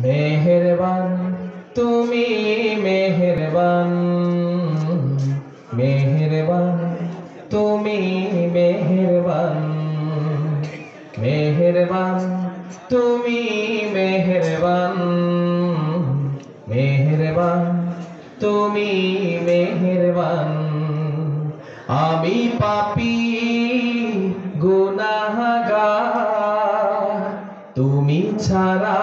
মেহেরবান তুমি মেহেরবান, মেহেরবান তুমি মেহেরবান, মেহেরবান তুমি মেহেরবান, মেহেরবান তুমি মেহেরবান। আমি পাপী গুনাহগার, তুমি ছাড়া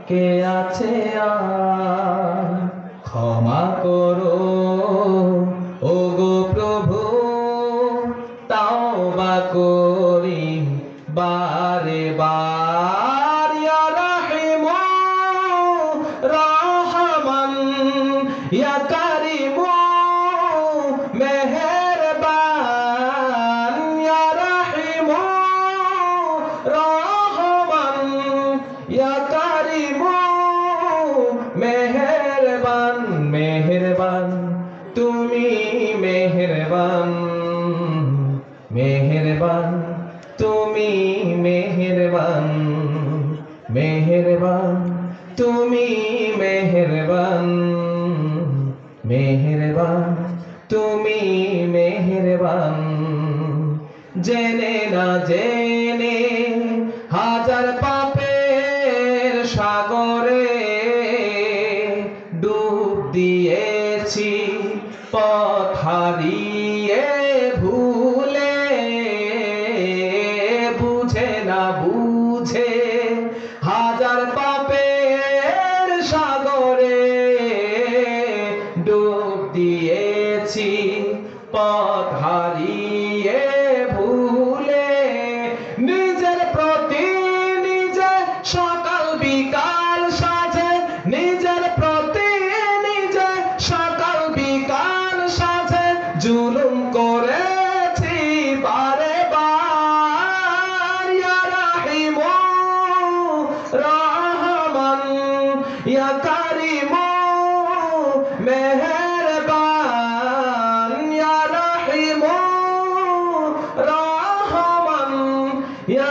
কে আছে আর? ক্ষমা করো ওগো প্রভু, তাওবা করি বারে বার। ইয়া রাহিমু রহমান, ইয়া কারিমু মেহেরবান, ইয়া রাহিমু রহমান, ইয়া কারিমু মেহেরবান। মেহেরবান তুমি মেহেরবান, মেহেরবান তুমি মেহেরবান, মেহেরবান তুমি মেহেরবান, মেহেরবান তুমি মেহেরবান। জেনে না জেনে হাজার পাপের সাগরে ডুব দিয়েছি, পথ হারিয়ে ভুলে। বুঝে না বুঝে হাজার পাপের সাগরে ডুব দিয়েছি, পথ হারিয়ে ভুলে। নিজের প্রতি নিজে সকাল বিকাল সাজে, নিজের প্রতি নিজে সকাল বিকাল সাজে জুলুম করেছি বারে বার। ইয়া রাহিমু রহমান, ইয়া কারিমু মেহেরবান, ইয়া রাহিমু রহমান, ইয়া